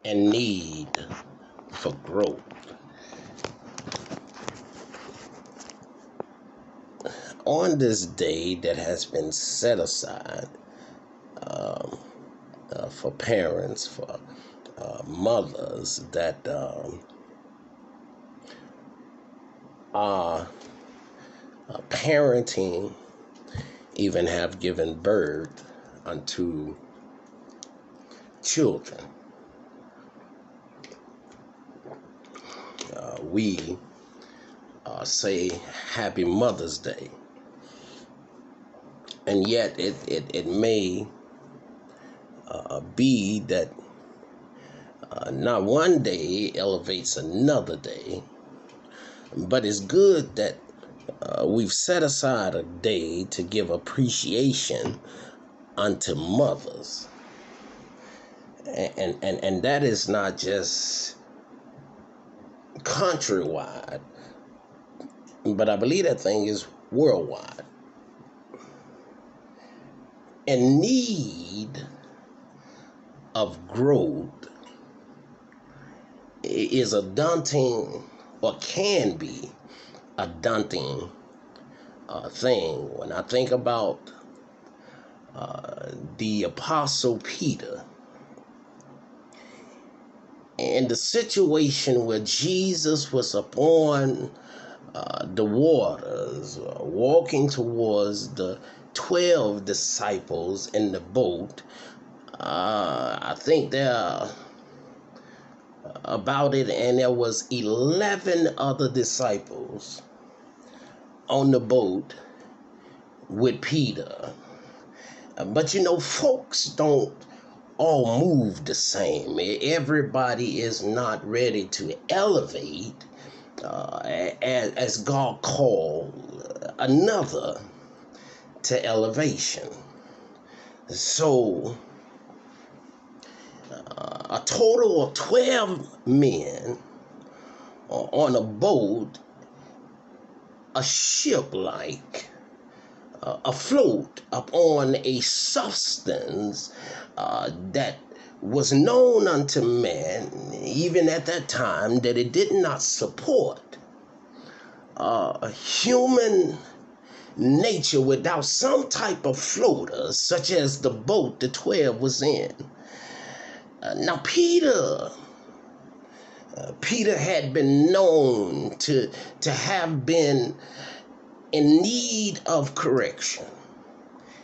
and need for growth. On this day that has been set aside um, for parents, for mothers that are parenting, even have given birth unto children. We say Happy Mother's Day, and yet it may be that not one day elevates another day, but it's good that we've set aside a day to give appreciation unto mothers. And that is not just countrywide, but I believe that thing is worldwide. In need of growth is a daunting, or can be a daunting thing. When I think about the Apostle Peter and the situation where Jesus was upon the waters, walking towards the 12 disciples in the boat. I think there about it, and there was 11 other disciples on the boat with Peter. But folks don't all move the same. Everybody is not ready to elevate as God called another to elevation. So a total of 12 men on a boat, a ship like, afloat upon a substance that was known unto man, even at that time, that it did not support human nature without some type of floater, such as the boat the 12 was in. Now, Peter had been known to have been in need of correction,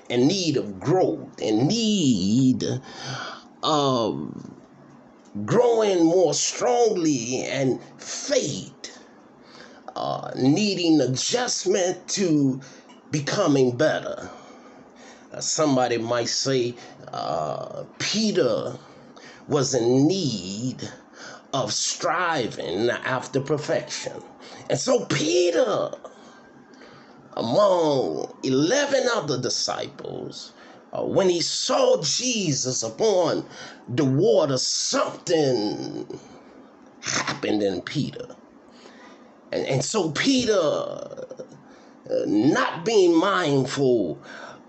in need of growth, in need of growing more strongly, and faith, needing adjustment to becoming better. Somebody might say Peter was in need of striving after perfection. And so Peter, among 11 other disciples, when he saw Jesus upon the water, something happened in Peter. And so Peter, not being mindful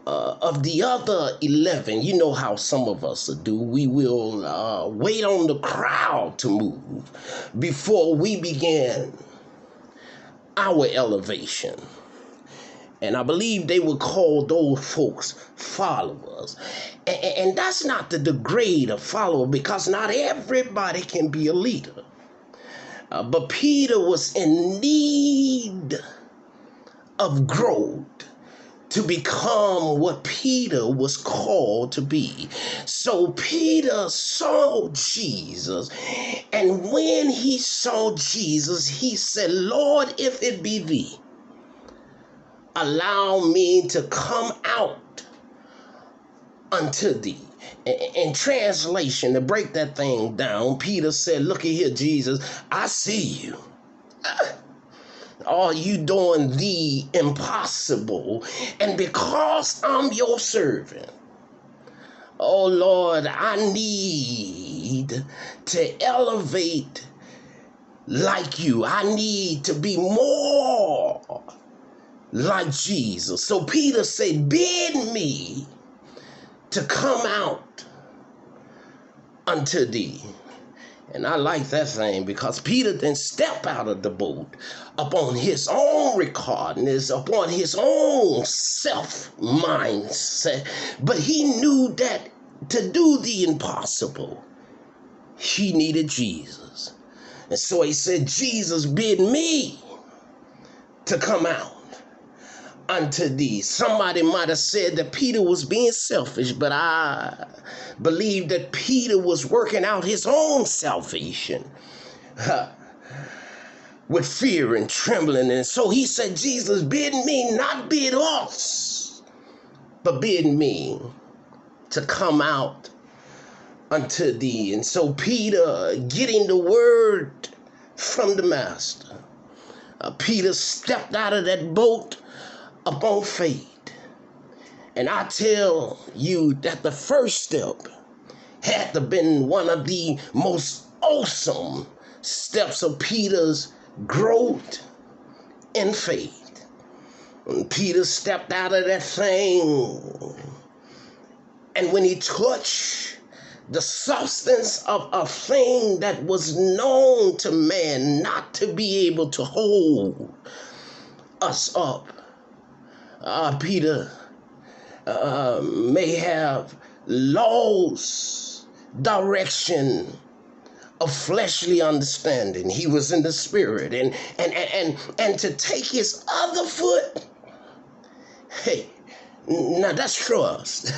of the other 11, you know how some of us do. We will wait on the crowd to move before we begin our elevation. And I believe they would call those folks followers. And that's not to degrade a follower, because not everybody can be a leader. But Peter was in need of growth to become what Peter was called to be. So Peter saw Jesus, and when he saw Jesus, he said, Lord, if it be thee, allow me to come out unto thee. In translation, to break that thing down, Peter said, looky here, Jesus, I see you. Are you doing the impossible? And because I'm your servant, oh Lord, I need to elevate like you. I need to be more like Jesus. So Peter said, bid me to come out unto thee. And I like that thing because Peter didn't step out of the boat upon his own recordness, upon his own self-mindset. But he knew that to do the impossible, he needed Jesus. And so he said, Jesus bid me to come out unto thee. Somebody might have said that Peter was being selfish, but I believe that Peter was working out his own salvation with fear and trembling. And so he said, Jesus bid me, not bid us, but bid me to come out unto thee. And so Peter, getting the word from the master, Peter stepped out of that boat upon faith. And I tell you that the first step had to have been one of the most awesome steps of Peter's growth in faith. When Peter stepped out of that thing, and when he touched the substance of a thing that was known to man not to be able to hold us up, Peter may have lost direction of fleshly understanding. He was in the spirit, and to take his other foot, hey, now that's trust,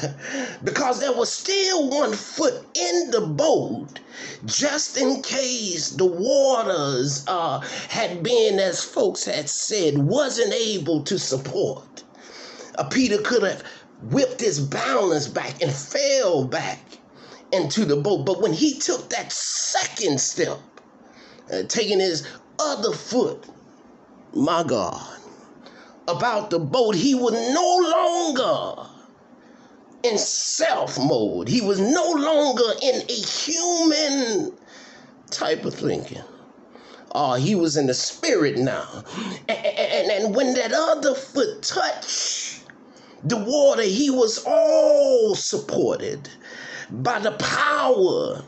because there was still one foot in the boat just in case the waters had been, as folks had said, wasn't able to support. Peter could have whipped his balance back and fell back into the boat. But when he took that second step, taking his other foot, my God, about the boat, he was no longer in self mode. He was no longer in a human type of thinking. He was in the spirit now. And when that other foot touched the water, he was all supported by the power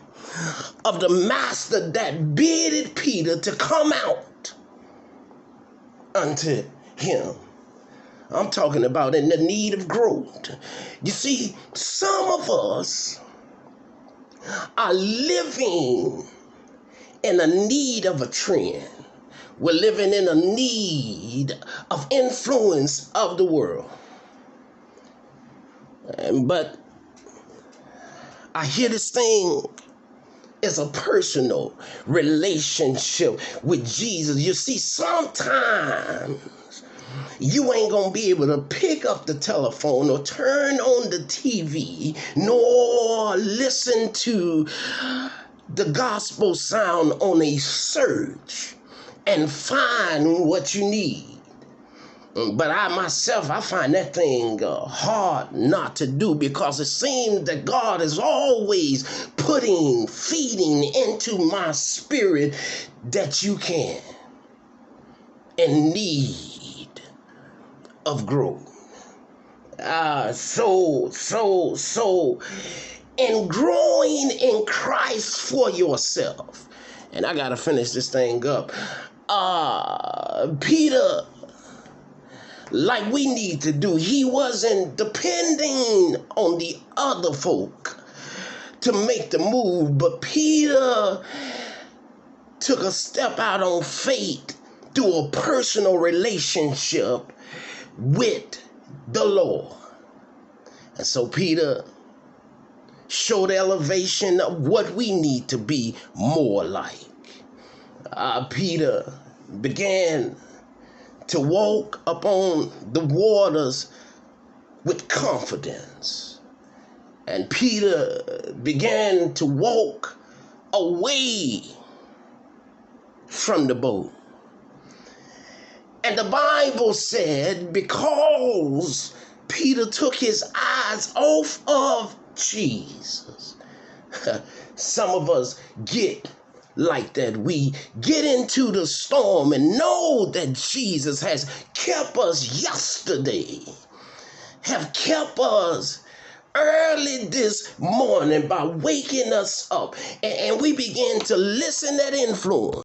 of the master that bidded Peter to come out unto him. I'm talking about in the need of growth. You see, some of us are living in a need of a trend. We're living in a need of influence of the world. But I hear this thing is a personal relationship with Jesus. You see, sometimes you ain't gonna be able to pick up the telephone or turn on the TV nor listen to the gospel sound on a search and find what you need. But I myself, I find that thing hard not to do, because it seems that God is always feeding into my spirit that you can in need of growth. So in growing in Christ for yourself, and I gotta finish this thing up, Peter, like we need to do, he wasn't depending on the other folk to make the move, but Peter took a step out on faith through a personal relationship with the Lord. And so Peter showed elevation of what we need to be more like. Peter began to walk upon the waters with confidence. And Peter began to walk away from the boat. And the Bible said, because Peter took his eyes off of Jesus. Some of us get like that. We get into the storm and know that Jesus has kept us yesterday, have kept us early this morning by waking us up, and we begin to listen that influence.